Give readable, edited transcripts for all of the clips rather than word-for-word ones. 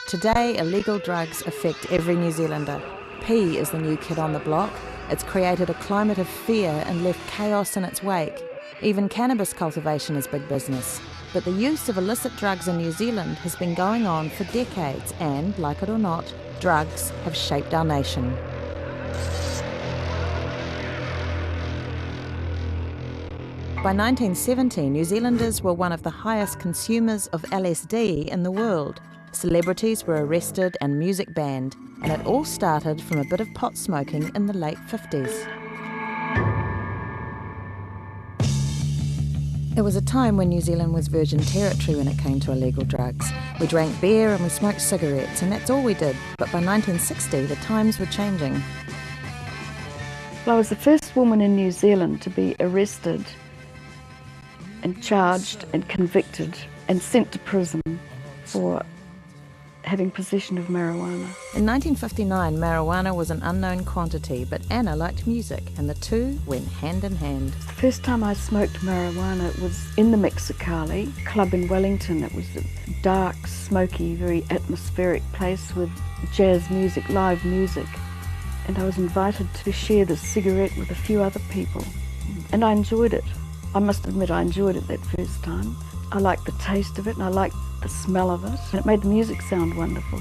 Today, illegal drugs affect every New Zealander. P is the new kid on the block. It's created a climate of fear and left chaos in its wake. Even cannabis cultivation is big business. But the use of illicit drugs in New Zealand has been going on for decades and, like it or not, drugs have shaped our nation. By 1970, New Zealanders were one of the highest consumers of LSD in the world. Celebrities were arrested and music banned, and it all started from a bit of pot smoking in the late 50s. It was a time when New Zealand was virgin territory when it came to illegal drugs. We drank beer and we smoked cigarettes, and that's all we did. But by 1960, the times were changing. Well, I was the first woman in New Zealand to be arrested and charged and convicted and sent to prison for having possession of marijuana. In 1959, marijuana was an unknown quantity, but Anna liked music, and the two went hand in hand. The first time I smoked marijuana was in the Mexicali club in Wellington. It was a dark, smoky, very atmospheric place with jazz music, live music. And I was invited to share the cigarette with a few other people. And I enjoyed it. I must admit I enjoyed it that first time. I liked the taste of it and I liked the smell of it. And it made the music sound wonderful.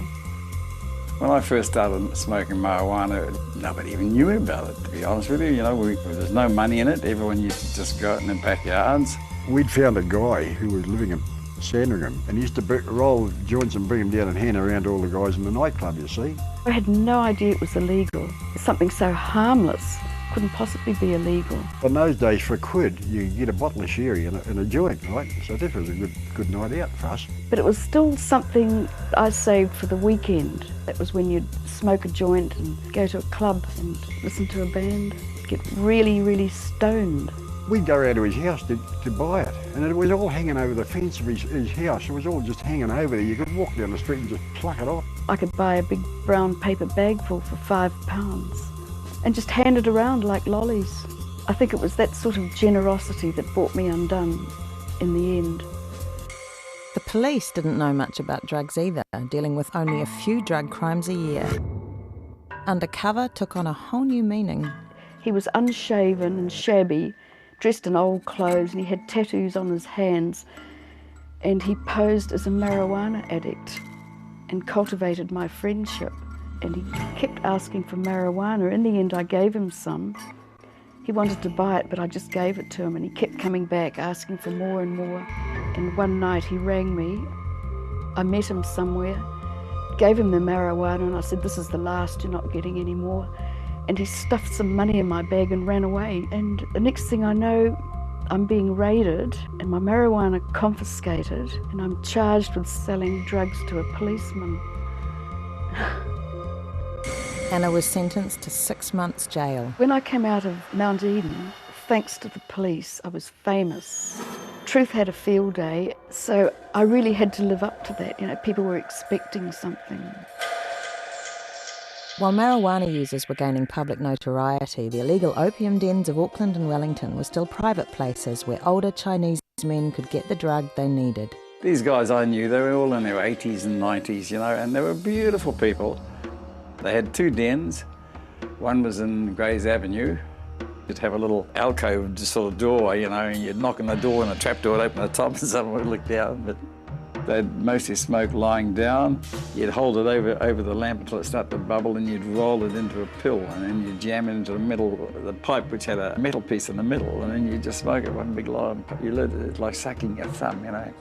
When I first started smoking marijuana, nobody even knew about it, to be honest with you. You know, there's no money in it. Everyone used to just go out in their backyards. We'd found a guy who was living in Sandringham and he used to roll joints and bring them down and hand around to all the guys in the nightclub, you see. I had no idea it was illegal. It's something so harmless. Couldn't possibly be illegal. In those days, for £1, you get a bottle of sherry and a joint, right? So that was a good night out for us. But it was still something I saved for the weekend. That was when you'd smoke a joint and go to a club and listen to a band, get really, really stoned. We'd go around to his house to buy it, and it was all hanging over the fence of his house. It was all just hanging over there. You could walk down the street and just pluck it off. I could buy a big brown paper bag full for £5. And just hand it around like lollies. I think it was that sort of generosity that brought me undone in the end. The police didn't know much about drugs either, dealing with only a few drug crimes a year. Undercover took on a whole new meaning. He was unshaven and shabby, dressed in old clothes, and he had tattoos on his hands, and he posed as a marijuana addict and cultivated my friendship. And he kept asking for marijuana. In the end, I gave him some. He wanted to buy it, but I just gave it to him, and he kept coming back, asking for more and more. And one night he rang me. I met him somewhere, gave him the marijuana, and I said, "This is the last, you're not getting any more." And he stuffed some money in my bag and ran away. And the next thing I know, I'm being raided and my marijuana confiscated, and I'm charged with selling drugs to a policeman. Anna was sentenced to 6 months jail. When I came out of Mount Eden, thanks to the police, I was famous. Truth had a field day, so I really had to live up to that. You know, people were expecting something. While marijuana users were gaining public notoriety, the illegal opium dens of Auckland and Wellington were still private places where older Chinese men could get the drug they needed. These guys I knew, they were all in their 80s and 90s, you know, and they were beautiful people. They had 2 dens. One was in Grays Avenue. You'd have a little alcove just sort of door, you know, and you'd knock on the door and a trap door would open at the top and someone would look down. But they'd mostly smoke lying down. You'd hold it over the lamp until it started to bubble, and you'd roll it into a pill, and then you'd jam it into the middle, the pipe, which had a metal piece in the middle, and then you'd just smoke it one big line. You lit it, it's like sucking your thumb, you know.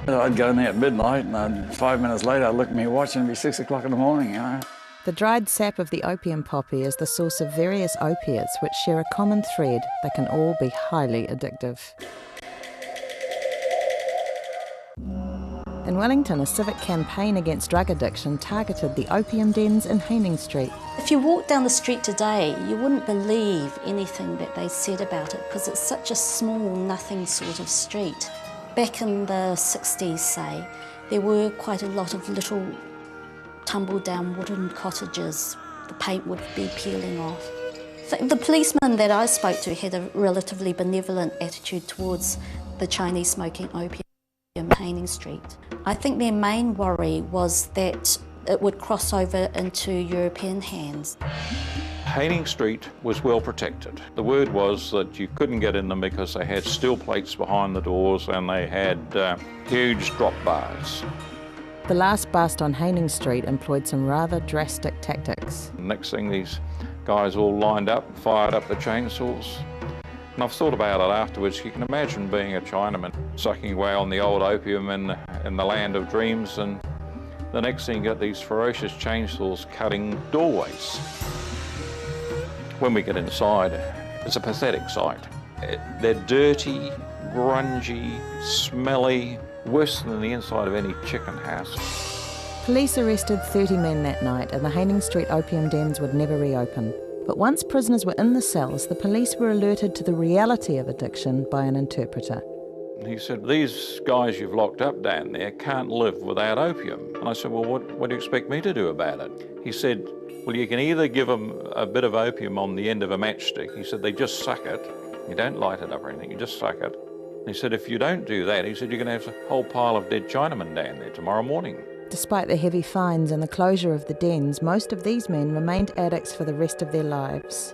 I'd go in there at midnight, and 5 minutes later I'd look at my watch and it'd be 6 o'clock in the morning, you know. The dried sap of the opium poppy is the source of various opiates which share a common thread. They can all be highly addictive. In Wellington, a civic campaign against drug addiction targeted the opium dens in Haining Street. If you walk down the street today, you wouldn't believe anything that they said about it because it's such a small, nothing sort of street. Back in the 60s, say, there were quite a lot of little tumble-down wooden cottages. The paint would be peeling off. The policeman that I spoke to had a relatively benevolent attitude towards the Chinese smoking opium. in Haining Street. I think their main worry was that it would cross over into European hands. Haining Street was well protected. The word was that you couldn't get in them because they had steel plates behind the doors and they had huge drop bars. The last bust on Haining Street employed some rather drastic tactics. Next thing, these guys all lined up, fired up the chainsaws. And I've thought about it afterwards. You can imagine being a Chinaman sucking away on the old opium in the land of dreams, and the next thing you got these ferocious chainsaws cutting doorways. When we get inside, it's a pathetic sight. They're dirty, grungy, smelly, worse than the inside of any chicken house. Police arrested 30 men that night, and the Haining Street opium dens would never reopen. But once prisoners were in the cells, the police were alerted to the reality of addiction by an interpreter. He said, "These guys you've locked up down there can't live without opium." And I said, "Well, what do you expect me to do about it?" He said, "Well, you can either give them a bit of opium on the end of a matchstick." He said, "They just suck it. You don't light it up or anything, you just suck it." And he said, "If you don't do that," he said, "you're going to have a whole pile of dead Chinamen down there tomorrow morning." Despite the heavy fines and the closure of the dens, most of these men remained addicts for the rest of their lives.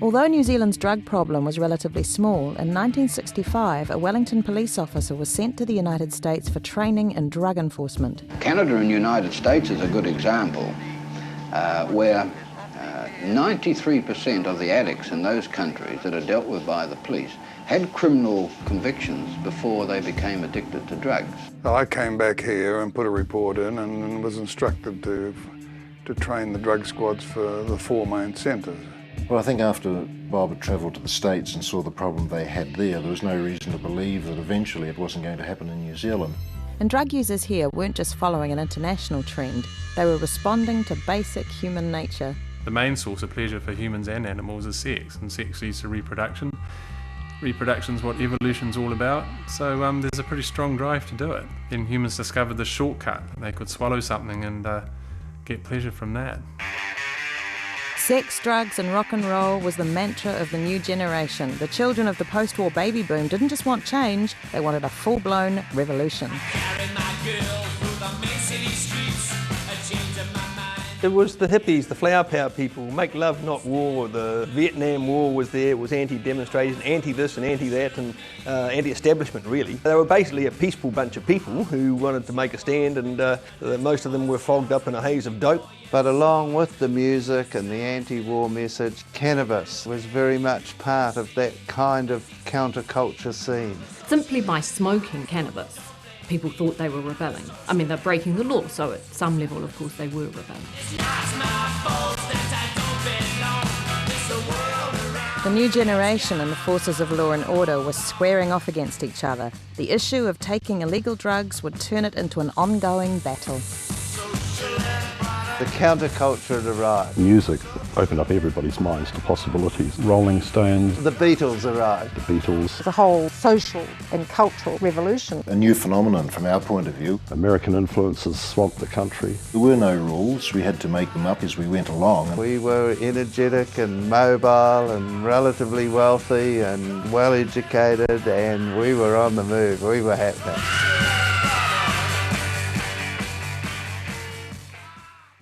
Although New Zealand's drug problem was relatively small, in 1965 a Wellington police officer was sent to the United States for training in drug enforcement. Canada and the United States is a good example where 93% of the addicts in those countries that are dealt with by the police had criminal convictions before they became addicted to drugs. I came back here and put a report in and was instructed to train the drug squads for the 4 main centres. Well, I think after Bob had travelled to the States and saw the problem they had there was no reason to believe that eventually it wasn't going to happen in New Zealand. And drug users here weren't just following an international trend, they were responding to basic human nature. The main source of pleasure for humans and animals is sex, and sex leads to reproduction. Reproduction's what evolution's all about, so there's a pretty strong drive to do it. Then humans discovered the shortcut. They could swallow something and get pleasure from that. Sex, drugs and rock and roll was the mantra of the new generation. The children of the post-war baby boom didn't just want change, they wanted a full-blown revolution. It was the hippies, the flower power people, make love not war. The Vietnam War was there, it was anti-demonstration, anti-this and anti-that, and anti-establishment really. They were basically a peaceful bunch of people who wanted to make a stand, and most of them were fogged up in a haze of dope. But along with the music and the anti-war message, cannabis was very much part of that kind of counterculture scene. Simply by smoking cannabis, people thought they were rebelling. I mean, they're breaking the law, so at some level, of course, they were rebelling. The new generation and the forces of law and order were squaring off against each other. The issue of taking illegal drugs would turn it into an ongoing battle. The counterculture had arrived. Music opened up everybody's minds to possibilities. Rolling Stones. The Beatles arrived. The Beatles. The whole social and cultural revolution. A new phenomenon from our point of view. American influences swamped the country. There were no rules, we had to make them up as we went along. We were energetic and mobile and relatively wealthy and well educated, and we were on the move, we were happening.